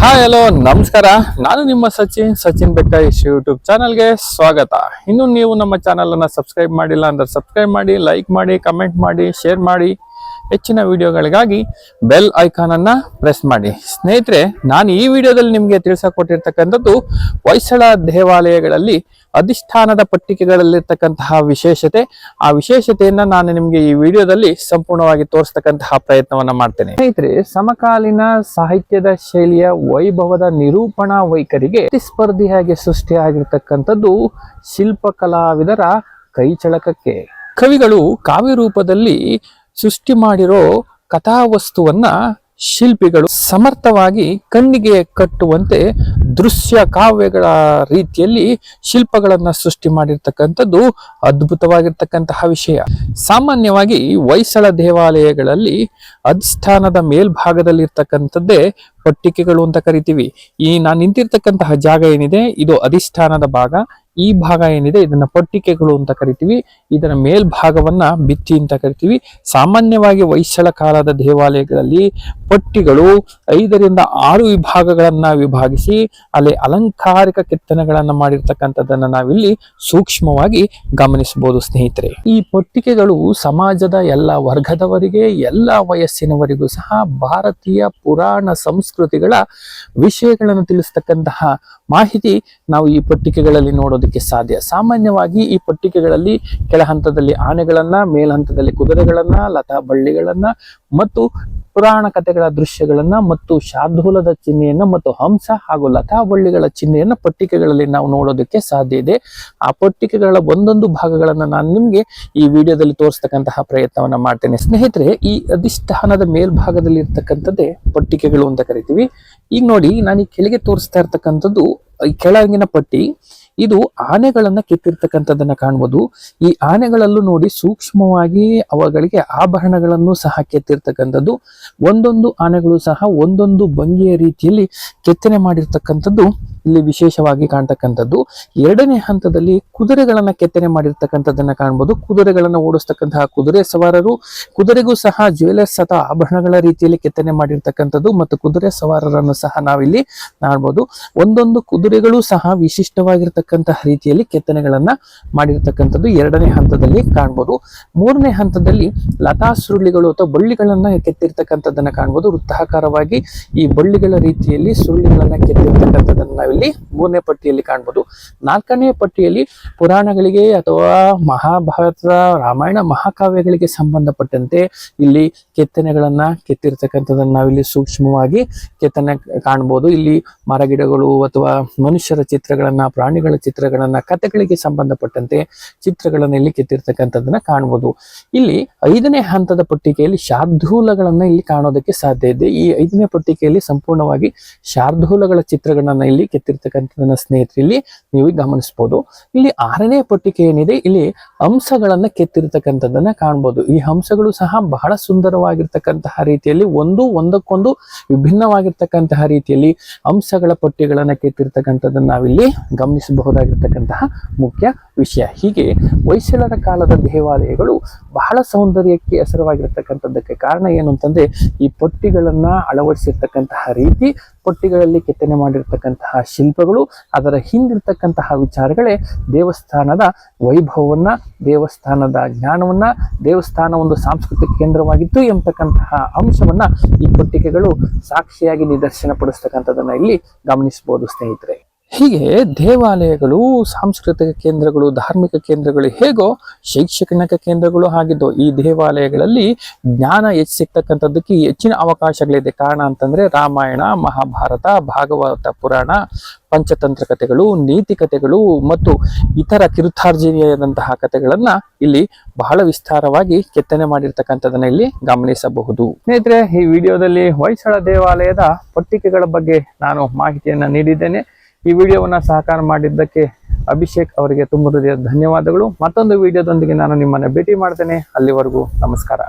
Hi hello ನಮಸ್ಕಾರ. ನಾನು ನಿಮ್ಮ ಸಚಿನ್ ಬೆಕ್ಕ ಯೂಟ್ಯೂಬ್ ಚಾನಲ್ಗೆ ಸ್ವಾಗತ. ಇನ್ನು ನೀವು ನಮ್ಮ ಚಾನಲ್ ಅನ್ನ ಸಬ್ಸ್ಕ್ರೈಬ್ ಮಾಡಿಲ್ಲ ಅಂದ್ರೆ ಸಬ್ಸ್ಕ್ರೈಬ್ ಮಾಡಿ, ಲೈಕ್ ಮಾಡಿ, ಕಮೆಂಟ್ ಮಾಡಿ, ಶೇರ್ ಮಾಡಿ. ಹೆಚ್ಚಿನ ವಿಡಿಯೋಗಳಿಗಾಗಿ ಬೆಲ್ ಐಕಾನ್ ಅನ್ನ ಪ್ರೆಸ್ ಮಾಡಿ. ಸ್ನೇಹಿತರೆ, ನಾನು ಈ ವಿಡಿಯೋದಲ್ಲಿ ನಿಮಗೆ ತಿಳಿಸಿಕೊಟ್ಟಿರ್ತಕ್ಕಂಥದ್ದು ಹೊಯ್ಸಳ ದೇವಾಲಯಗಳಲ್ಲಿ ಅಧಿಷ್ಠಾನದ ಪಟ್ಟಿಕೆಗಳಲ್ಲಿರ್ತಕ್ಕಂತಹ ವಿಶೇಷತೆ. ಆ ವಿಶೇಷತೆಯನ್ನ ನಾನು ನಿಮಗೆ ಈ ವಿಡಿಯೋದಲ್ಲಿ ಸಂಪೂರ್ಣವಾಗಿ ತೋರಿಸ್ತಕ್ಕಂತಹ ಪ್ರಯತ್ನವನ್ನ ಮಾಡ್ತೇನೆ. ಸ್ನೇಹಿತರೆ, ಸಮಕಾಲೀನ ಸಾಹಿತ್ಯದ ಶೈಲಿಯ ವೈಭವದ ನಿರೂಪಣಾ ವೈಖರಿಗೆ ಪ್ರತಿಸ್ಪರ್ಧಿಯಾಗಿ ಸೃಷ್ಟಿಯಾಗಿರ್ತಕ್ಕಂಥದ್ದು ಶಿಲ್ಪಕಲಾವಿದರ ಕೈಚಳಕಕ್ಕೆ. ಕವಿಗಳು ಕಾವ್ಯ ರೂಪದಲ್ಲಿ ಸೃಷ್ಟಿ ಮಾಡಿರೋ ಕಥಾವಸ್ತುವನ್ನ ಶಿಲ್ಪಿಗಳು ಸಮರ್ಥವಾಗಿ ಕಣ್ಣಿಗೆ ಕಟ್ಟುವಂತೆ ದೃಶ್ಯ ಕಾವ್ಯಗಳ ರೀತಿಯಲ್ಲಿ ಶಿಲ್ಪಗಳನ್ನ ಸೃಷ್ಟಿ ಮಾಡಿರ್ತಕ್ಕಂಥದ್ದು ಅದ್ಭುತವಾಗಿರ್ತಕ್ಕಂತಹ ವಿಷಯ. ಸಾಮಾನ್ಯವಾಗಿ ಹೊಯ್ಸಳ ದೇವಾಲಯಗಳಲ್ಲಿ ಅಧಿಷ್ಠಾನದ ಮೇಲ್ಭಾಗದಲ್ಲಿ ಇರ್ತಕ್ಕಂಥದ್ದೇ ಪಟ್ಟಿಕೆಗಳು ಅಂತ ಕರಿತೀವಿ. ಈ ನಾನು ನಿಂತಿರ್ತಕ್ಕಂತಹ ಜಾಗ ಏನಿದೆ, ಇದು ಅಧಿಷ್ಠಾನದ ಭಾಗ. ಈ ಭಾಗ ಏನಿದೆ, ಇದನ್ನ ಪಟ್ಟಿಕೆಗಳು ಅಂತ ಕರಿತೀವಿ. ಇದರ ಮೇಲ್ಭಾಗವನ್ನ ಭಿತ್ತಿ ಅಂತ ಕರಿತೀವಿ. ಸಾಮಾನ್ಯವಾಗಿ ಹೊಯ್ಸಳ ಕಾಲದ ದೇವಾಲಯಗಳಲ್ಲಿ ಪಟ್ಟಿಗಳು 5 ರಿಂದ 6 ವಿಭಾಗಗಳನ್ನ ವಿಭಾಗಿಸಿ ಅಲ್ಲಿ ಅಲಂಕಾರಿಕ ಕೆತ್ತನೆಗಳನ್ನ ಮಾಡಿರ್ತಕ್ಕಂಥದ್ದನ್ನ ನಾವಿಲ್ಲಿ ಸೂಕ್ಷ್ಮವಾಗಿ ಗಮನಿಸಬಹುದು. ಸ್ನೇಹಿತರೆ, ಈ ಪಟ್ಟಿಕೆಗಳು ಸಮಾಜದ ಎಲ್ಲ ವರ್ಗದವರಿಗೆ, ಎಲ್ಲ ವಯಸ್ಸಿನವರಿಗೂ ಸಹ ಭಾರತೀಯ ಪುರಾಣ ಸಂಸ್ಕೃತಿಗಳ ವಿಷಯಗಳನ್ನು ತಿಳಿಸ್ತಕ್ಕಂತಹ ಮಾಹಿತಿ ನಾವು ಈ ಪಟ್ಟಿಕೆಗಳಲ್ಲಿ ನೋಡೋದಕ್ಕೆ ಸಾಧ್ಯ. ಸಾಮಾನ್ಯವಾಗಿ ಈ ಪಟ್ಟಿಕೆಗಳಲ್ಲಿ ಕೆಳ ಹಂತದಲ್ಲಿ ಆನೆಗಳನ್ನ, ಮೇಲ್ ಹಂತದಲ್ಲಿ ಕುದುರೆಗಳನ್ನ, ಲತಾ ಬಳ್ಳಿಗಳನ್ನ ಮತ್ತು ಪುರಾಣ ಕಥೆಗಳ ದೃಶ್ಯಗಳನ್ನ ಮತ್ತು ಶಾರ್ದೂಲದ ಚಿಹ್ನೆಯನ್ನ ಮತ್ತು ಹಂಸ ಹಾಗೂ ಲತಾ ಬಳ್ಳಿಗಳ ಚಿಹ್ನೆಯನ್ನ ಪಟ್ಟಿಕೆಗಳಲ್ಲಿ ನಾವು ನೋಡೋದಕ್ಕೆ ಸಾಧ್ಯ ಇದೆ. ಆ ಪಟ್ಟಿಕೆಗಳ ಒಂದೊಂದು ಭಾಗಗಳನ್ನ ನಾನು ನಿಮ್ಗೆ ಈ ವಿಡಿಯೋದಲ್ಲಿ ತೋರಿಸ್ತಕ್ಕಂತಹ ಪ್ರಯತ್ನವನ್ನ ಮಾಡ್ತೇನೆ. ಸ್ನೇಹಿತರೆ, ಈ ಅಧಿಷ್ಠಾನದ ಮೇಲ್ಭಾಗದಲ್ಲಿ ಇರ್ತಕ್ಕಂಥದ್ದೇ ಪಟ್ಟಿಕೆಗಳು ಅಂತ ಕರಿತೀವಿ. ಈಗ ನೋಡಿ, ನಾನು ಈ ಕೆಳಗೆ ತೋರಿಸ್ತಾ ಇರ್ತಕ್ಕಂಥದ್ದು ಈ ಕೆಳಗಿನ ಪಟ್ಟಿ. ಇದು ಆನೆಗಳನ್ನ ಕೆತ್ತಿರ್ತಕ್ಕಂಥದ್ದನ್ನ ಕಾಣ್ಬೋದು. ಈ ಆನೆಗಳಲ್ಲೂ ನೋಡಿ ಸೂಕ್ಷ್ಮವಾಗಿ ಅವುಗಳಿಗೆ ಆಭರಣಗಳನ್ನು ಸಹ ಕೆತ್ತಿರ್ತಕ್ಕಂಥದ್ದು. ಒಂದೊಂದು ಆನೆಗಳು ಸಹ ಒಂದೊಂದು ಭಂಗಿಯ ರೀತಿಯಲ್ಲಿ ಕೆತ್ತನೆ ಮಾಡಿರ್ತಕ್ಕಂಥದ್ದು ಇಲ್ಲಿ ವಿಶೇಷವಾಗಿ ಕಾಣ್ತಕ್ಕಂಥದ್ದು. 2ನೇ ಹಂತದಲ್ಲಿ ಕುದುರೆಗಳನ್ನ ಕೆತ್ತನೆ ಮಾಡಿರ್ತಕ್ಕಂಥದ್ದನ್ನ ಕಾಣ್ಬೋದು. ಕುದುರೆಗಳನ್ನ ಓಡಿಸ್ತಕ್ಕಂತಹ ಕುದುರೆ ಸವಾರರು, ಕುದುರೆಗೂ ಸಹ ಜ್ಯುವೆಲರ್ಸ್ ಅಥವಾ ಆಭರಣಗಳ ರೀತಿಯಲ್ಲಿ ಕೆತ್ತನೆ ಮಾಡಿರ್ತಕ್ಕಂಥದ್ದು ಮತ್ತು ಕುದುರೆ ಸವಾರರನ್ನು ಸಹ ನಾವಿಲ್ಲಿ ಕಾಣ್ಬೋದು. ಒಂದೊಂದು ಕುದುರೆಗಳು ಸಹ ವಿಶಿಷ್ಟವಾಗಿರ್ತಕ್ಕಂತಹ ರೀತಿಯಲ್ಲಿ ಕೆತ್ತನೆಗಳನ್ನ ಮಾಡಿರ್ತಕ್ಕಂಥದ್ದು 2ನೇ ಹಂತದಲ್ಲಿ ಕಾಣ್ಬೋದು. 3ನೇ ಹಂತದಲ್ಲಿ ಲತಾ ಸುರುಳಿಗಳು ಅಥವಾ ಬಳ್ಳಿಗಳನ್ನ ಕೆತ್ತಿರ್ತಕ್ಕಂಥದ್ದನ್ನ ಕಾಣ್ಬೋದು. ವೃತ್ತಾಕಾರವಾಗಿ ಈ ಬಳ್ಳಿಗಳ ರೀತಿಯಲ್ಲಿ ಸುರುಳಿಗಳನ್ನ ಕೆತ್ತಿರ್ತಕ್ಕಂಥದ್ದನ್ನ ನಾವಿಲ್ಲಿ 3ನೇ ಪಟ್ಟಿಯಲ್ಲಿ ಕಾಣ್ಬೋದು. 4ನೇ ಪಟ್ಟಿಯಲ್ಲಿ ಪುರಾಣಗಳಿಗೆ ಅಥವಾ ಮಹಾಭಾರತ, ರಾಮಾಯಣ, ಮಹಾಕಾವ್ಯಗಳಿಗೆ ಸಂಬಂಧಪಟ್ಟಂತೆ ಇಲ್ಲಿ ಕೆತ್ತನೆಗಳನ್ನ ಕೆತ್ತಿರ್ತಕ್ಕಂಥದ್ದನ್ನ ನಾವಿಲ್ಲಿ ಸೂಕ್ಷ್ಮವಾಗಿ ಕೆತ್ತನೆ ಕಾಣ್ಬೋದು. ಇಲ್ಲಿ ಮರಗಿಡಗಳು ಅಥವಾ ಮನುಷ್ಯರ ಚಿತ್ರಗಳನ್ನ, ಪ್ರಾಣಿಗಳ ಚಿತ್ರಗಳನ್ನ, ಕಥೆಗಳಿಗೆ ಸಂಬಂಧಪಟ್ಟಂತೆ ಚಿತ್ರಗಳನ್ನ ಇಲ್ಲಿ ಕೆತ್ತಿರ್ತಕ್ಕಂಥದ್ದನ್ನ ಕಾಣ್ಬೋದು. ಇಲ್ಲಿ 5ನೇ ಹಂತದ ಪಟ್ಟಿಕೆಯಲ್ಲಿ ಶಾರ್ದೂಲಗಳನ್ನ ಇಲ್ಲಿ ಕಾಣೋದಕ್ಕೆ ಸಾಧ್ಯ ಇದೆ. ಈ 5ನೇ ಪಟ್ಟಿಕೆಯಲ್ಲಿ ಸಂಪೂರ್ಣವಾಗಿ ಶಾರ್ದೂಲಗಳ ಚಿತ್ರಗಳನ್ನ ಇಲ್ಲಿ ಕೆತ್ತಿರ್ತಕ್ಕಂಥದ್ದನ್ನ ಸ್ನೇಹಿತರಲ್ಲಿ ನೀವು ಗಮನಿಸಬಹುದು. ಇಲ್ಲಿ 6ನೇ ಪಟ್ಟಿಕೆ ಏನಿದೆ, ಇಲ್ಲಿ ಹಂಸಗಳನ್ನ ಕೆತ್ತಿರ್ತಕ್ಕಂಥದ್ದನ್ನ ಕಾಣ್ಬೋದು. ಈ ಹಂಸಗಳು ಸಹ ಬಹಳ ಸುಂದರವಾಗಿರ್ತಕ್ಕಂತಹ ರೀತಿಯಲ್ಲಿ ಒಂದಕ್ಕೊಂದು ವಿಭಿನ್ನವಾಗಿರ್ತಕ್ಕಂತಹ ರೀತಿಯಲ್ಲಿ ಹಂಸಗಳ ಪಟ್ಟಿಗಳನ್ನ ಕೆತ್ತಿರ್ತಕ್ಕಂಥದ್ದನ್ನ ನಾವಿಲ್ಲಿ ಗಮನಿಸಬಹುದಾಗಿರ್ತಕ್ಕಂತಹ ಮುಖ್ಯ ವಿಷಯ. ಹೀಗೆ ಹೊಯ್ಸಳರ ಕಾಲದ ದೇವಾಲಯಗಳು ಬಹಳ ಸೌಂದರ್ಯಕ್ಕೆ ಹೆಸರವಾಗಿರ್ತಕ್ಕಂಥದ್ದಕ್ಕೆ ಕಾರಣ ಏನು ಅಂತಂದ್ರೆ ಈ ಪಟ್ಟಿಗಳನ್ನ ಅಳವಡಿಸಿರ್ತಕ್ಕಂತಹ ರೀತಿ, ಪಟ್ಟಿಗಳಲ್ಲಿ ಕೆತ್ತನೆ ಮಾಡಿರ್ತಕ್ಕಂತಹ ಶಿಲ್ಪಗಳು, ಅದರ ಹಿಂದಿರ್ತಕ್ಕಂತಹ ವಿಚಾರಗಳೇ ದೇವಸ್ಥಾನದ ವೈಭವವನ್ನ, ದೇವಸ್ಥಾನದ ಜ್ಞಾನವನ್ನ, ದೇವಸ್ಥಾನ ಒಂದು ಸಾಂಸ್ಕೃತಿಕ ಕೇಂದ್ರವಾಗಿತ್ತು ಎಂಬತಕ್ಕಂತಹ ಅಂಶವನ್ನ ಈ ಪಟ್ಟಿಕೆಗಳು ಸಾಕ್ಷಿಯಾಗಿ ನಿದರ್ಶನ ಪಡಿಸ್ತಕ್ಕಂಥದ್ದನ್ನ ಇಲ್ಲಿ ಗಮನಿಸಬಹುದು ಸ್ನೇಹಿತರೆ. ಹೀಗೆ ದೇವಾಲಯಗಳು ಸಾಂಸ್ಕೃತಿಕ ಕೇಂದ್ರಗಳು, ಧಾರ್ಮಿಕ ಕೇಂದ್ರಗಳು ಹೇಗೋ ಶೈಕ್ಷಣಿಕ ಕೇಂದ್ರಗಳು ಆಗಿದ್ದು, ಈ ದೇವಾಲಯಗಳಲ್ಲಿ ಜ್ಞಾನ ಸಿಗ್ತಕ್ಕಂಥದ್ದಕ್ಕೆ ಹೆಚ್ಚಿನ ಅವಕಾಶಗಳಿದೆ. ಕಾರಣ ಅಂತಂದ್ರೆ ರಾಮಾಯಣ, ಮಹಾಭಾರತ, ಭಾಗವತ ಪುರಾಣ, ಪಂಚತಂತ್ರ ಕಥೆಗಳು, ನೀತಿ ಕಥೆಗಳು ಮತ್ತು ಇತರ ಕಿರುತಾರ್ಜನೀಯದಂತಹ ಕಥೆಗಳನ್ನ ಇಲ್ಲಿ ಬಹಳ ವಿಸ್ತಾರವಾಗಿ ಕೆತ್ತನೆ ಮಾಡಿರ್ತಕ್ಕಂಥದನ್ನ ಇಲ್ಲಿ ಗಮನಿಸಬಹುದು. ಸ್ನೇಹಿತರೆ, ಈ ವಿಡಿಯೋದಲ್ಲಿ ಹೊಯ್ಸಳ ದೇವಾಲಯದ ಪಟ್ಟಿಕೆಗಳ ಬಗ್ಗೆ ನಾನು ಮಾಹಿತಿಯನ್ನ ನೀಡಿದ್ದೇನೆ. ಈ ವಿಡಿಯೋವನ್ನ ಸಹಕಾರ ಮಾಡಿದ್ದಕ್ಕೆ ಅಭಿಷೇಕ್ ಅವರಿಗೆ ತುಂಬ ಹೃದಯದ ಧನ್ಯವಾದಗಳು. ಮತ್ತೊಂದು ವಿಡಿಯೋದೊಂದಿಗೆ ನಾನು ನಿಮ್ಮನ್ನ ಭೇಟಿ ಮಾಡ್ತೇನೆ. ಅಲ್ಲಿವರೆಗೂ ನಮಸ್ಕಾರ.